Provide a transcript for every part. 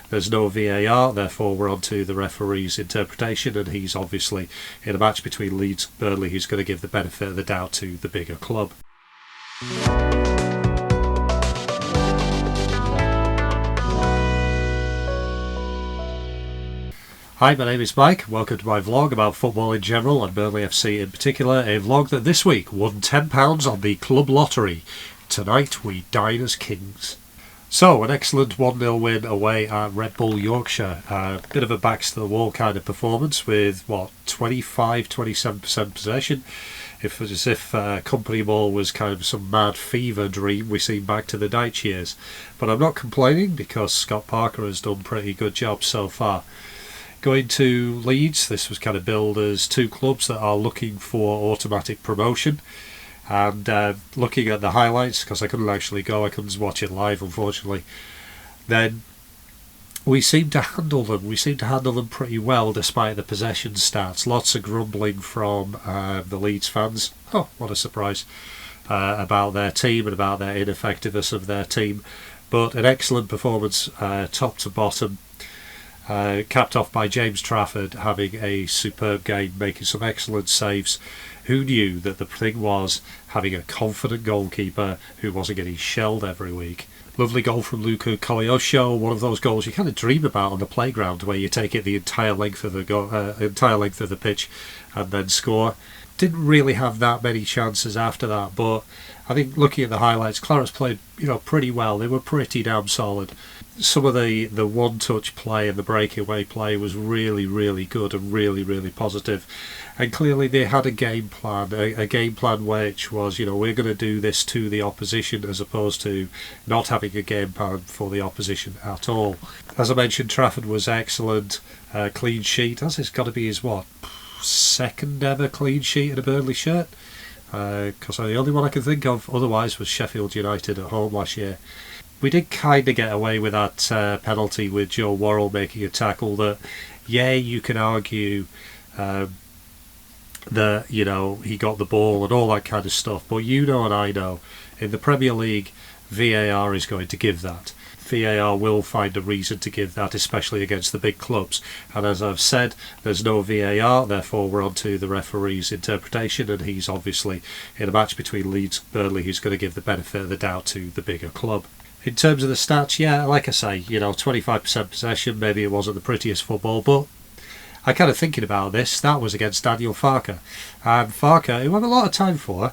there's no VAR, therefore we're on to the referee's interpretation, and he's obviously in a match between Leeds and Burnley who's going to give the benefit of the doubt to the bigger club. Hi, my name is Mike. Welcome to my vlog about football in general and Burnley FC in particular. A vlog that this week won £10 on the club lottery. Tonight we dine as kings. So, an excellent 1-0 win away at Red Bull Yorkshire. Bit of a backs to the wall kind of performance with, 27% possession. As if company ball was kind of some mad fever dream we seen back to the Dyche years. But I'm not complaining because Scott Parker has done a pretty good job so far. Going to Leeds, this was kind of billed as two clubs that are looking for automatic promotion. And looking at the highlights, because I couldn't actually go, I couldn't watch it live unfortunately, then we seem to handle them. We seem to handle them pretty well despite the possession stats. Lots of grumbling from the Leeds fans. Oh, what a surprise. About their team and about their ineffectiveness of their team. But an excellent performance top to bottom. Capped off by James Trafford having a superb game, making some excellent saves. Who knew that the thing was having a confident goalkeeper who wasn't getting shelled every week. Lovely goal from Luca Koleosho, one of those goals you kind of dream about on the playground where you take it the entire length of the pitch and then score. Didn't really have that many chances after that, but I think looking at the highlights, Clarence played pretty well. They were pretty damn solid. Some of the one-touch play and the breakaway play was really, really good and really, really positive. And clearly they had a game plan, a game plan which was, we're going to do this to the opposition as opposed to not having a game plan for the opposition at all. As I mentioned, Trafford was excellent, clean sheet. As it's got to be his, second ever clean sheet in a Burnley shirt? Because the only one I can think of otherwise was Sheffield United at home last year. We did kind of get away with that penalty with Joe Worrell making a tackle that, you can argue that, he got the ball and all that kind of stuff. But and I know, in the Premier League, VAR is going to give that. VAR will find a reason to give that, especially against the big clubs. And as I've said, there's no VAR, therefore we're on to the referee's interpretation, and he's obviously in a match between Leeds and Burnley who's going to give the benefit of the doubt to the bigger club. In terms of the stats, like I say, 25% possession, maybe it wasn't the prettiest football, but I kind of thinking about this, that was against Daniel Farke. And Farke, who I have a lot of time for,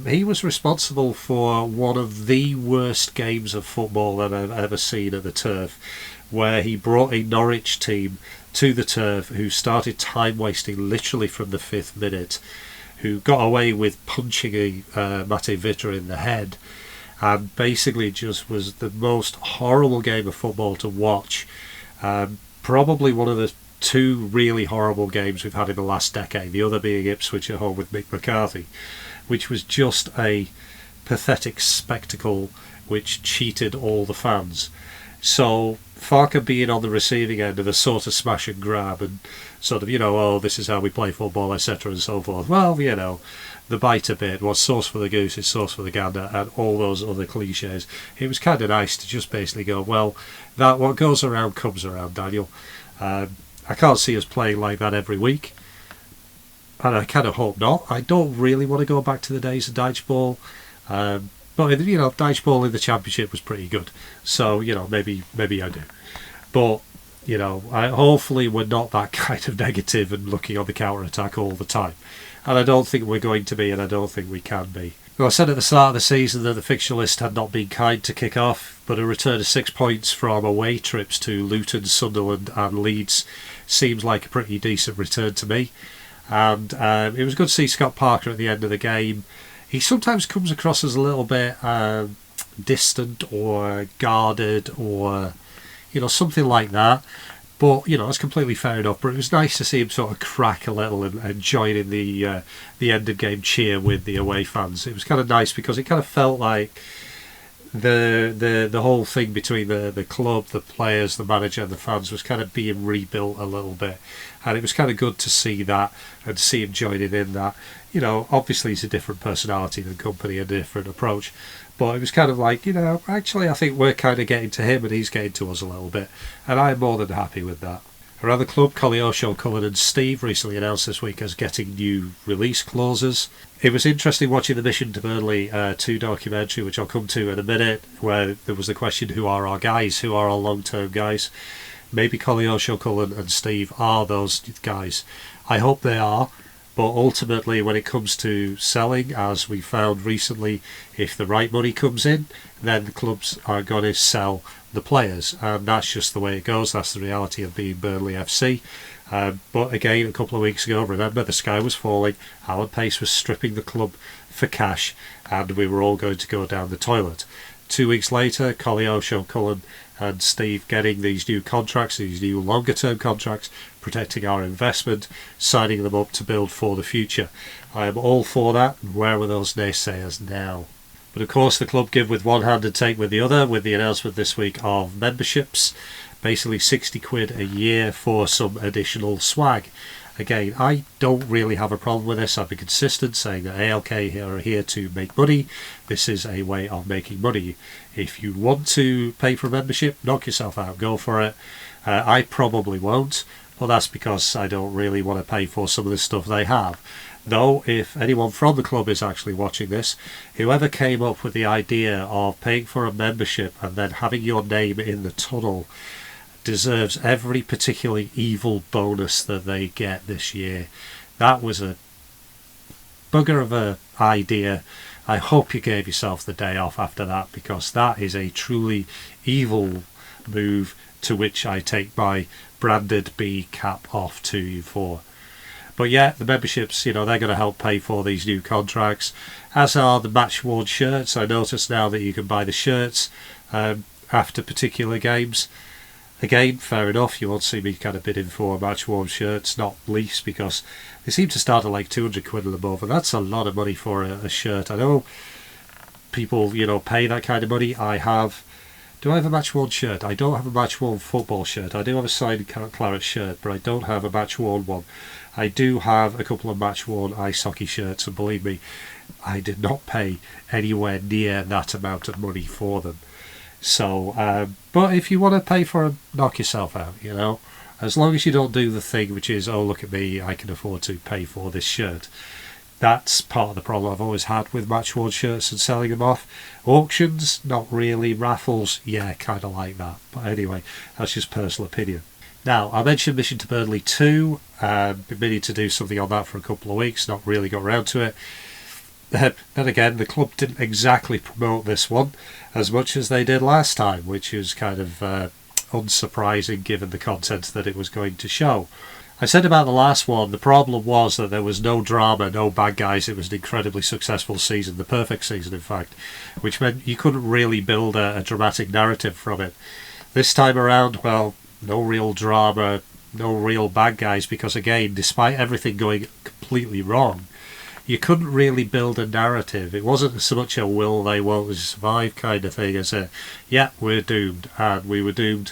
he was responsible for one of the worst games of football that I've ever seen at the turf, where he brought a Norwich team to the turf who started time wasting literally from the 5th minute, who got away with punching Mate Vitra in the head, and basically just was the most horrible game of football to watch. Probably one of the two really horrible games we've had in the last decade, the other being Ipswich at home with Mick McCarthy, which was just a pathetic spectacle which cheated all the fans. So Farke being on the receiving end of a sort of smash and grab and sort of, this is how we play football, etc. and so forth. Well, the bite a bit, what's sauce for the goose is sauce for the gander, and all those other cliches. It was kind of nice to just basically go, well, that what goes around comes around, Daniel. I can't see us playing like that every week, and I kind of hope not. I don't really want to go back to the days of Dyche ball, but Dyche ball in the Championship was pretty good, so maybe I do. But hopefully we're not that kind of negative and looking on the counter attack all the time, and I don't think we're going to be, and I don't think we can be. Well, I said at the start of the season that the fixture list had not been kind to kick off, but a return of 6 points from away trips to Luton, Sunderland and Leeds seems like a pretty decent return to me. And it was good to see Scott Parker at the end of the game. He sometimes comes across as a little bit distant or guarded or something like that. But that's completely fair enough. But it was nice to see him sort of crack a little and join in the end of game cheer with the away fans. It was kind of nice because it kind of felt like the whole thing between the club, the players, the manager, and the fans was kind of being rebuilt a little bit, and it was kind of good to see that and to see him joining in that. Obviously he's a different personality than company, a different approach, But it was kind of like, actually I think we're kind of getting to him and he's getting to us a little bit. And I'm more than happy with that. Around the club, Koleosho, Cullen and Steve recently announced this week as getting new release clauses. It was interesting watching the Mission to Burnley 2 documentary, which I'll come to in a minute, where there was the question, who are our guys? Who are our long-term guys? Maybe Koleosho, Cullen and Steve are those guys. I hope they are. But ultimately, when it comes to selling, as we found recently, if the right money comes in, then the clubs are going to sell the players. And that's just the way it goes. That's the reality of being Burnley FC. But again, a couple of weeks ago, remember, the sky was falling. Alan Pace was stripping the club for cash, and we were all going to go down the toilet. 2 weeks later, Koleosho, Cullen and Steve getting these new contracts, these new longer term contracts, protecting our investment, signing them up to build for the future. I am all for that. Where were those naysayers now? But of course the club give with one hand and take with the other, with the announcement this week of memberships, basically 60 quid a year for some additional swag. Again, I don't really have a problem with this. I've been consistent saying that ALK are here to make money. This is a way of making money. If you want to pay for a membership, knock yourself out, go for it. I probably won't, but that's because I don't really want to pay for some of the stuff they have. Though, if anyone from the club is actually watching this, whoever came up with the idea of paying for a membership and then having your name in the tunnel deserves every particularly evil bonus that they get this year. That was a bugger of an idea. I hope you gave yourself the day off after that, because that is a truly evil move to which I take my branded B cap off to you for. But yeah, the memberships, they're going to help pay for these new contracts, as are the match-worn shirts. I notice now that you can buy the shirts after particular games. Again, fair enough, you won't see me kind of bidding for match-worn shirts, not least because they seem to start at like 200 quid and above, and that's a lot of money for a shirt. I know people, pay that kind of money. Do I have a match-worn shirt? I don't have a match-worn football shirt. I do have a signed claret shirt, but I don't have a match-worn one. I do have a couple of match-worn ice hockey shirts, and believe me, I did not pay anywhere near that amount of money for them. So, but if you want to pay for them, knock yourself out, as long as you don't do the thing which is, oh, look at me, I can afford to pay for this shirt. That's part of the problem I've always had with match-worn shirts and selling them off. Auctions, not really. Raffles, yeah, kind of like that. But anyway, that's just personal opinion. Now, I mentioned Mission to Burnley 2. Been meaning to do something on that for a couple of weeks, not really got around to it. Then again, the club didn't exactly promote this one as much as they did last time, which is kind of unsurprising given the content that it was going to show. I said about the last one, the problem was that there was no drama, no bad guys. It was an incredibly successful season, the perfect season in fact, which meant you couldn't really build a dramatic narrative from it. This time around, well, no real drama, no real bad guys, because again, despite everything going completely wrong, you couldn't really build a narrative. It wasn't so much a will they, won't survive kind of thing as a, yeah, we're doomed, and we were doomed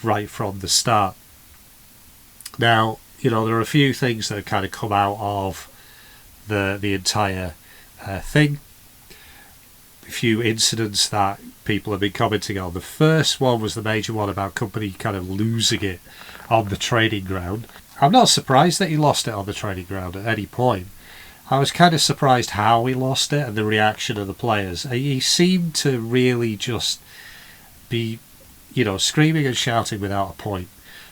right from the start. Now, there are a few things that have kind of come out of the entire thing. A few incidents that people have been commenting on. The first one was the major one about company kind of losing it on the training ground. I'm not surprised that he lost it on the training ground at any point. I was kind of surprised how he lost it and the reaction of the players. He seemed to really just be, screaming and shouting without a point.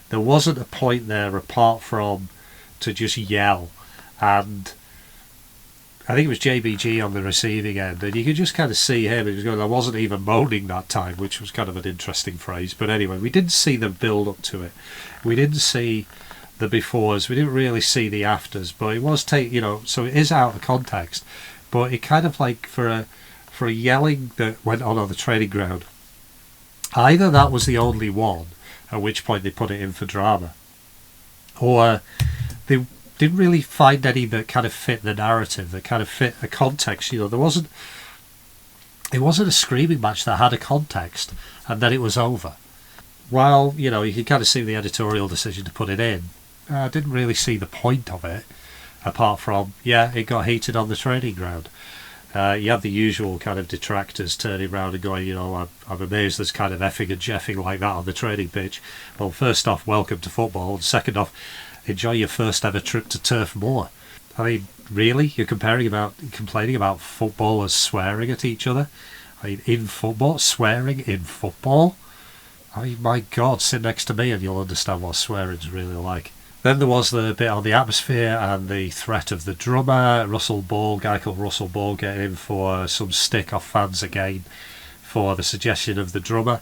There wasn't a point there apart from to just yell. And I think it was JBG on the receiving end, and you could just kind of see him. He was going, I wasn't even moaning that time, which was kind of an interesting phrase. But anyway, we didn't see the build up to it. We didn't see the befores. We didn't really see the afters. But it was so it is out of context. But it kind of like for a yelling that went on the training ground. Either that was the only one, at which point they put it in for drama, or they didn't really find any that kind of fit the narrative, that kind of fit the context. It wasn't a screaming match that had a context and then it was over. While, you can kind of see the editorial decision to put it in, I didn't really see the point of it, apart from, yeah, it got heated on the training ground. You have the usual kind of detractors turning around and going, I'm amazed there's kind of effing and jeffing like that on the training pitch. Well, first off, welcome to football, and second off, enjoy your first ever trip to Turf Moor. I mean, really? You're complaining about footballers swearing at each other? I mean, in football? Swearing in football? I mean, my God, sit next to me and you'll understand what swearing's really like. Then there was the bit on the atmosphere and the threat of the drummer, guy called Russell Ball getting in for some stick off fans again for the suggestion of the drummer.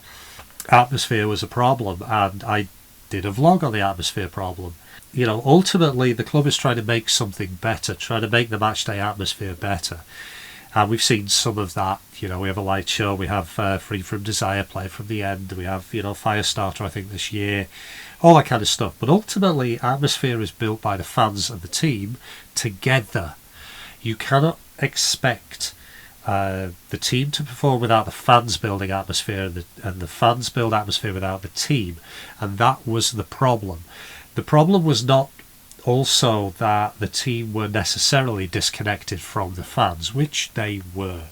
Atmosphere was a problem, and I did a vlog on the atmosphere problem. Ultimately the club is trying to make something better, trying to make the matchday atmosphere better. And we've seen some of that. We have a light show, we have Free From Desire, Play From The End, we have, Firestarter, I think, this year, all that kind of stuff. But ultimately, atmosphere is built by the fans and the team together. You cannot expect the team to perform without the fans building atmosphere, and the fans build atmosphere without the team. And that was the problem. The problem was not also that the team were necessarily disconnected from the fans, which they were.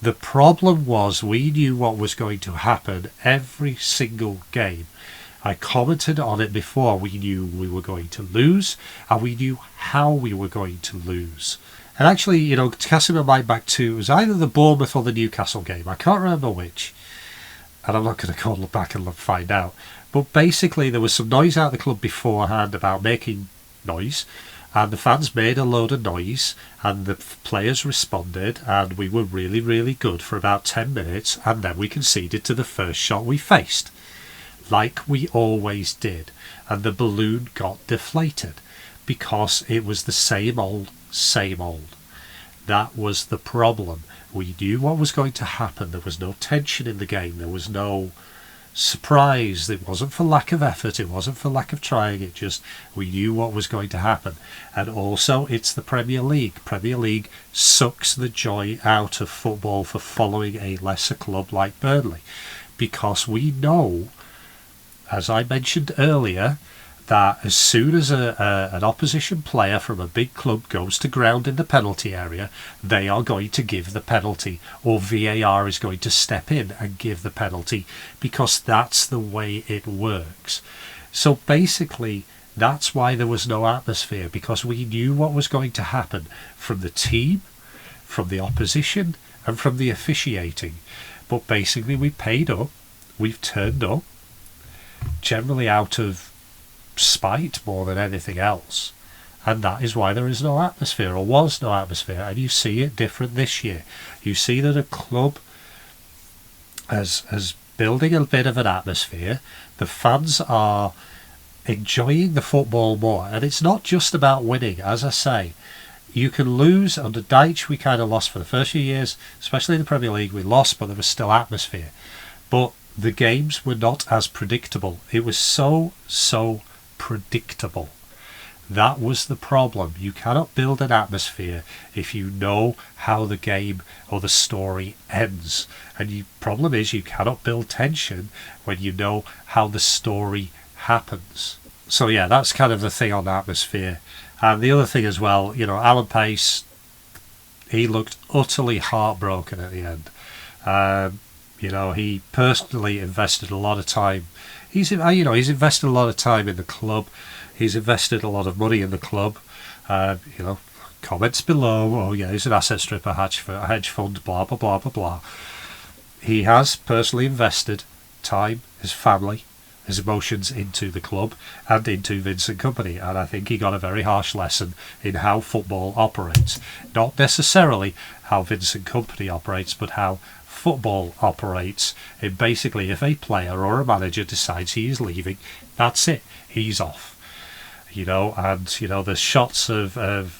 The problem was we knew what was going to happen every single game. I commented on it before. We knew we were going to lose, and we knew how we were going to lose. And actually, casting my mind back to, it was either the Bournemouth or the Newcastle game. I can't remember which. And I'm not going to go back and find out. But basically, there was some noise out of the club beforehand about making noise, and the fans made a load of noise, and the players responded, and we were really, really good for about 10 minutes, and then we conceded to the first shot we faced, like we always did, and the balloon got deflated, because it was the same old, same old. That was the problem. We knew what was going to happen. There was no tension in the game. There was no surprise. It wasn't for lack of effort. It wasn't for lack of trying. It just, we knew what was going to happen. And also, it's the Premier League. Premier League sucks the joy out of football for following a lesser club like Burnley, because we know, as I mentioned earlier, that as soon as an opposition player from a big club goes to ground in the penalty area, they are going to give the penalty, or VAR is going to step in and give the penalty, because that's the way it works. So basically, that's why there was no atmosphere, because we knew what was going to happen from the team, from the opposition, and from the officiating. But basically, we paid up, we've turned up, generally out of spite more than anything else, and that is why there is no atmosphere, or was no atmosphere. And you see it different this year. You see that a club as building a bit of an atmosphere. The fans are enjoying the football more, and it's not just about winning. As I say, you can lose. Under Dyche we kind of lost for the first few years, especially in the Premier League. We lost, but there was still atmosphere. But the games were not as predictable. It was so predictable. That was the problem. You cannot build an atmosphere if you know how the game or the story ends. And the problem is, you cannot build tension when you know how the story happens. So yeah, that's kind of the thing on atmosphere. And the other thing as well, Alan Pace, he looked utterly heartbroken at the end. He personally invested a lot of time. He's invested a lot of time in the club. He's invested a lot of money in the club. Comments below, oh yeah, he's an asset stripper, hedge fund, blah, blah, blah, blah, blah. He has personally invested time, his family, his emotions into the club and into Vincent Kompany. And I think he got a very harsh lesson in how football operates. Not necessarily how Vincent Kompany operates, but how football operates. And basically, if a player or a manager decides he is leaving, that's it, he's off. There's shots of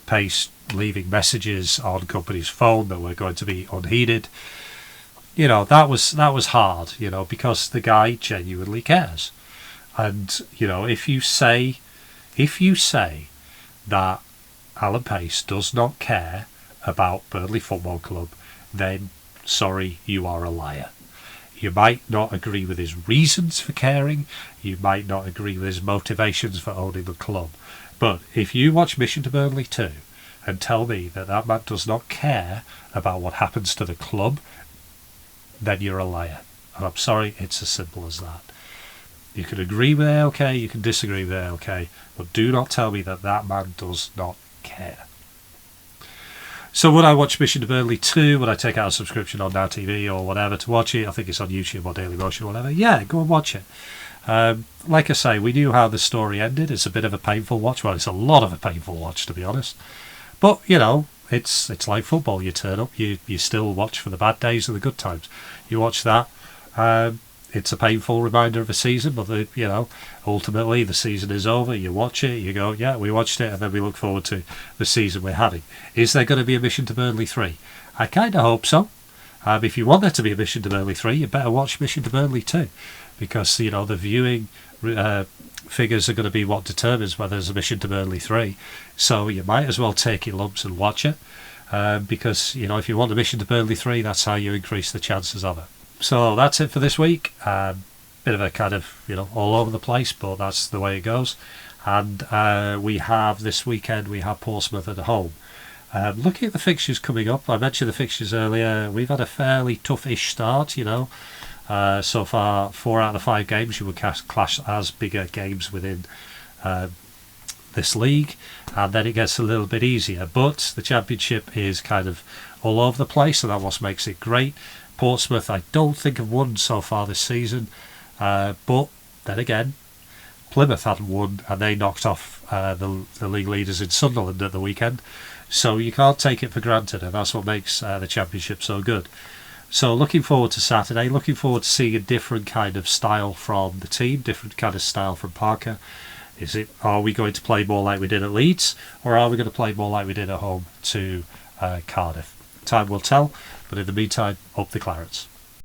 Pace leaving messages on Kompany's phone that were going to be unheeded. That was hard, because the guy genuinely cares. And if you say that Alan Pace does not care about Burnley Football Club, then sorry, you are a liar. You might not agree with his reasons for caring, you might not agree with his motivations for owning the club, but if you watch Mission to Burnley 2 and tell me that that man does not care about what happens to the club, then you're a liar. And I'm sorry, it's as simple as that. You can agree with ALK, you can disagree with ALK, but do not tell me that that man does not care. So would I watch Mission to Burnley 2? Would I take out a subscription on Now TV or whatever to watch it? I think it's on YouTube or Daily Motion or whatever. Yeah, go and watch it. Like I say, we knew how the story ended. It's a bit of a painful watch. Well, it's a lot of a painful watch, to be honest. But, you know, it's like football. You turn up, you still watch for the bad days and the good times. You watch that. It's a painful reminder of a season, but, you know, ultimately the season is over. You watch it, you go, yeah, we watched it, and then we look forward to the season we're having. Is there going to be a Mission to Burnley 3? I kind of hope so. If you want there to be a Mission to Burnley 3, you better watch Mission to Burnley 2, because, you know, the viewing figures are going to be what determines whether there's a Mission to Burnley 3. So you might as well take your lumps and watch it, because, you know, if you want a Mission to Burnley 3, that's how you increase the chances of it. So that's it for this week. Bit of a kind of, you know, all over the place, but that's the way it goes. And we have this weekend, we have Portsmouth at home. Looking at the fixtures coming up, I mentioned the fixtures earlier. We've had a fairly tough-ish start, you know. So far, 4 out of 5 games you would clash as bigger games within this league, and then it gets a little bit easier. But the Championship is kind of all over the place, and that's what makes it great. Portsmouth, I don't think have won so far this season, but then again, Plymouth hadn't won, and they knocked off the league leaders in Sunderland at the weekend. So you can't take it for granted, and that's what makes the Championship so good. So looking forward to Saturday, looking forward to seeing a different kind of style from the team, different kind of style from Parker. Are we going to play more like we did at Leeds, or are we going to play more like we did at home to Cardiff? Time will tell, but in the meantime, up the Clarets.